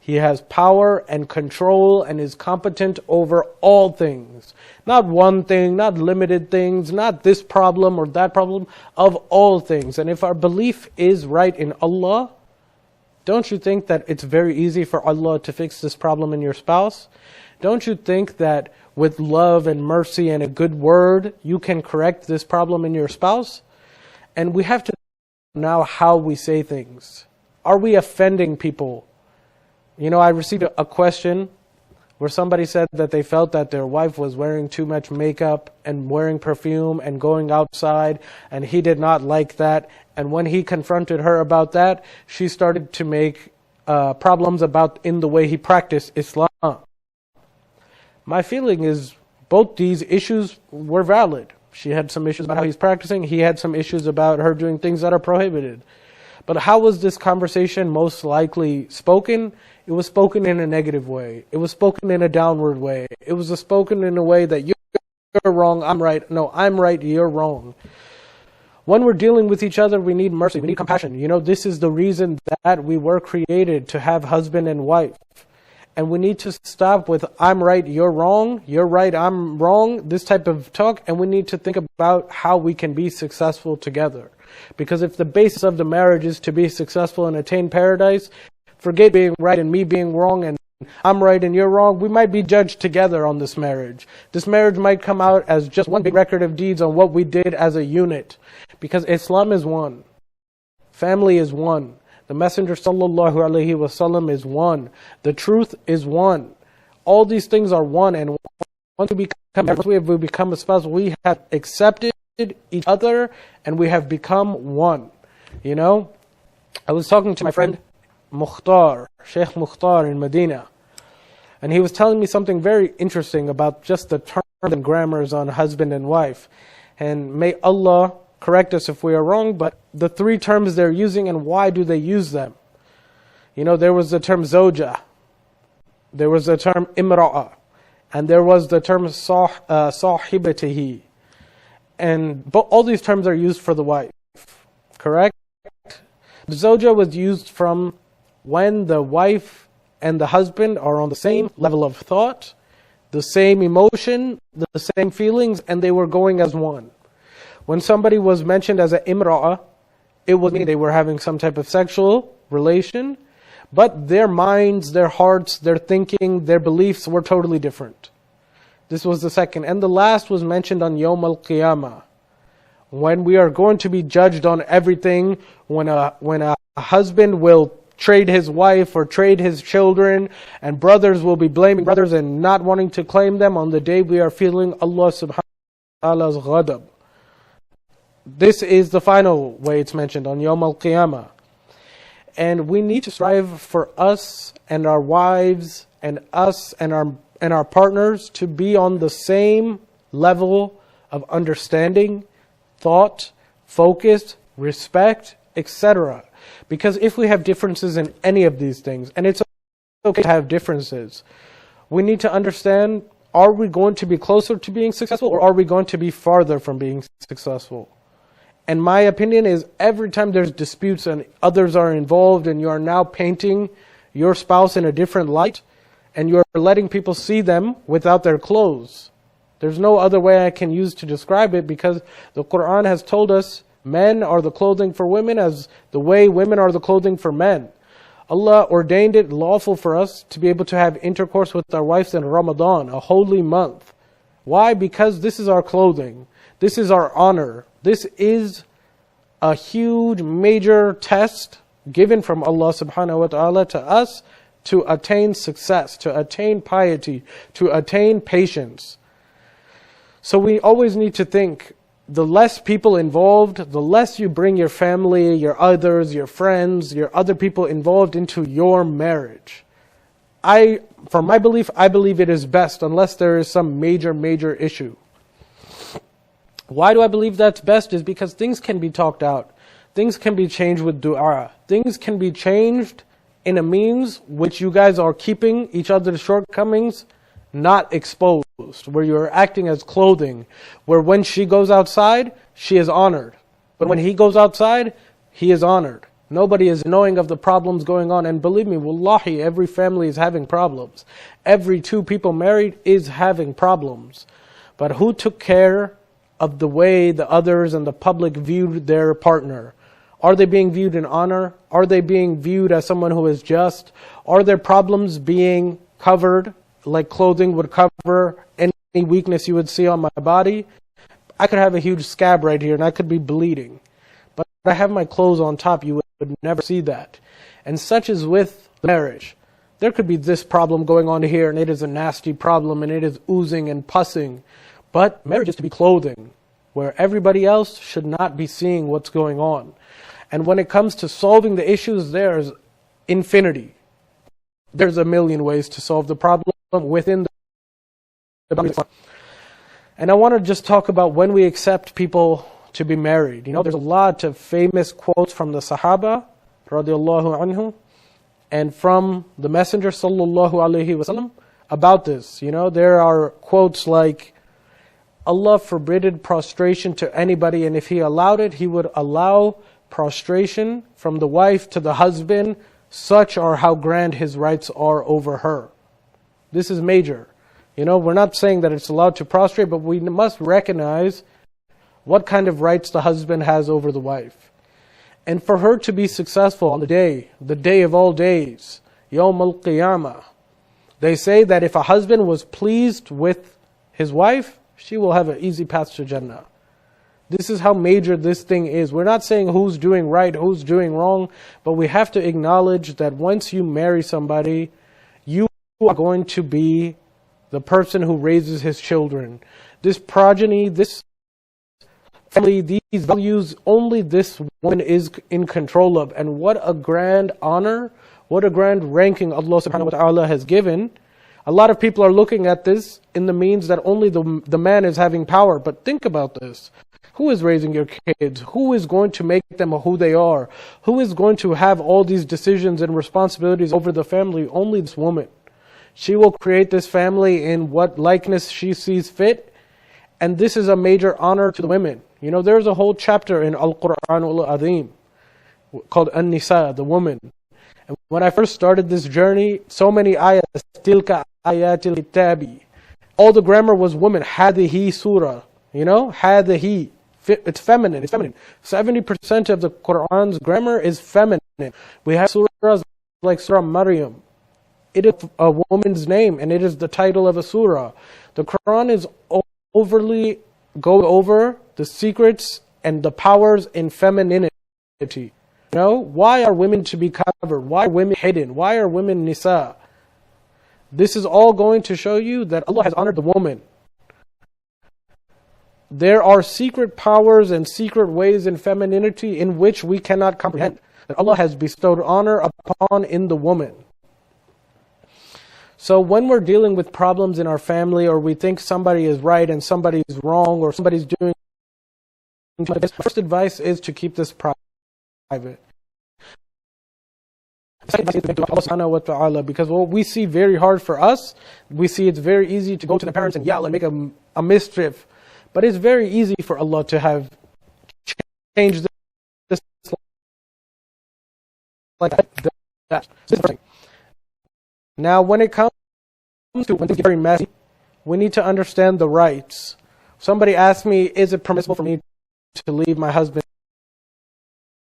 He has power and control and is competent over all things. Not one thing, not limited things, not this problem or that problem, of all things. And if our belief is right in Allah, don't you think that it's very easy for Allah to fix this problem in your spouse? Don't you think that with love and mercy and a good word, you can correct this problem in your spouse? And we have to know how we say things. Are we offending people? You know, I received a question where somebody said that they felt that their wife was wearing too much makeup and wearing perfume and going outside, and he did not like that. And when he confronted her about that, she started to make problems about in the way he practiced Islam. My feeling is both these issues were valid. She had some issues about how he's practicing. He had some issues about her doing things that are prohibited. But how was this conversation most likely spoken? It was spoken in a negative way. It was spoken in a downward way. It was spoken in a way that you're wrong, I'm right. No, I'm right, you're wrong. When we're dealing with each other, we need mercy, we need compassion. You know, this is the reason that we were created, to have husband and wife. And we need to stop with I'm right, you're wrong, you're right, I'm wrong, this type of talk. And we need to think about how we can be successful together. Because if the basis of the marriage is to be successful and attain paradise, forget being right and me being wrong and I'm right and you're wrong. We might be judged together on this marriage. This marriage might come out as just one big record of deeds on what we did as a unit. Because Islam is one. Family is one. The Messenger sallallahu alaihi wasallam is one. The truth is one. All these things are one. And once we become a spouse, we have accepted each other and we have become one. You know, I was talking to my friend Mukhtar, Sheikh Mukhtar in Medina, and he was telling me something very interesting about just the terms and grammars on husband and wife. And may Allah correct us if we are wrong, but the three terms they're using and why do they use them? You know, there was the term zawja, there was the term imra'a, and there was the term sahibatihi. And all these terms are used for the wife, correct? The zawja was used from when the wife and the husband are on the same level of thought, the same emotion, the same feelings, and they were going as one. When somebody was mentioned as an imra'a, it was meaning they were having some type of sexual relation, but their minds, their hearts, their thinking, their beliefs were totally different. This was the second. And the last was mentioned on Yawm al-Qiyamah, when we are going to be judged on everything, when a husband will trade his wife or trade his children, and brothers will be blaming brothers and not wanting to claim them on the day we are feeling Allah subhanahu wa ta'ala's ghadab. This is the final way it's mentioned on Yawm al-Qiyamah. And we need to strive for us and our wives and us and our partners to be on the same level of understanding, thought, focus, respect, etc. Because if we have differences in any of these things, and it's okay to have differences, we need to understand, are we going to be closer to being successful or are we going to be farther from being successful? And my opinion is every time there's disputes and others are involved and you are now painting your spouse in a different light and you're letting people see them without their clothes. There's no other way I can use to describe it, because the Quran has told us men are the clothing for women as the way women are the clothing for men. Allah ordained it lawful for us to be able to have intercourse with our wives in Ramadan, a holy month. Why? Because this is our clothing. This is our honor. This is a huge, major test given from Allah subhanahu wa ta'ala to us to attain success, to attain piety, to attain patience. So we always need to think, the less people involved, the less you bring your family, your others, your friends, your other people involved into your marriage. For my belief, I believe it is best unless there is some major issue. Why do I believe that's best? Is because things can be talked out. Things can be changed with dua. Things can be changed in a means which you guys are keeping each other's shortcomings not exposed, where you're acting as clothing, where when she goes outside, she is honored. But when he goes outside, he is honored. Nobody is knowing of the problems going on. And believe me, wallahi, every family is having problems. Every two people married is having problems. But who took care of the way the others and the public viewed their partner? Are they being viewed in honor? Are they being viewed as someone who is just? Are their problems being covered like clothing would cover any weakness you would see on my body? I could have a huge scab right here and I could be bleeding. But I have my clothes on top, you would never see that. And such is with marriage. There could be this problem going on here and it is a nasty problem and it is oozing and pussing. But marriage is to be clothing, where everybody else should not be seeing what's going on. And when it comes to solving the issues, there's infinity. There's a million ways to solve the problem within the boundaries. And I want to just talk about when we accept people to be married. You know, there's a lot of famous quotes from the Sahaba, radiallahu anhu, and from the Messenger, sallallahu alaihi wasallam, about this. You know, there are quotes like, Allah forbidded prostration to anybody, and if He allowed it, He would allow prostration from the wife to the husband. Such are how grand His rights are over her. This is major. You know, we're not saying that it's allowed to prostrate, but we must recognize what kind of rights the husband has over the wife. And for her to be successful on the day of all days, Yawm al-Qiyamah, they say that if a husband was pleased with his wife, she will have an easy path to Jannah. This is how major this thing is. We're not saying who's doing right, who's doing wrong, but we have to acknowledge that once you marry somebody, you are going to be the person who raises his children. This progeny, this family, these values, only this woman is in control of. And what a grand honor, what a grand ranking Allah subhanahu wa ta'ala has given. A lot of people are looking at this in the means that only the man is having power. But think about this. Who is raising your kids? Who is going to make them who they are? Who is going to have all these decisions and responsibilities over the family? Only this woman. She will create this family in what likeness she sees fit. And this is a major honor to the women. You know, there's a whole chapter in Al-Quran Al-Azim called An-Nisa, the woman. And when I first started this journey, so many ayahs, tilka ayatil kitabi. All the grammar was women. Hadihi surah. You know, hadihi. It's feminine. It's feminine. 70% of the Quran's grammar is feminine. We have surahs like Surah Maryam. It is a woman's name and it is the title of a surah. The Quran is overly going over the secrets and the powers in femininity. You know, why are women to be covered? Why are women hidden? Why are women nisa? This is all going to show you that Allah has honored the woman. There are secret powers and secret ways in femininity in which we cannot comprehend, that Allah has bestowed honor upon in the woman. So when we're dealing with problems in our family, or we think somebody is right and somebody is wrong, or somebody's doing this, first advice is to keep this private. Because what we see very hard for us, we see it's very easy to go to the parents and yell and make a mischief. But it's very easy for Allah to have changed this like that. Now, when it comes to when things get very messy, we need to understand the rights. Somebody asked me, is it permissible for me to leave my husband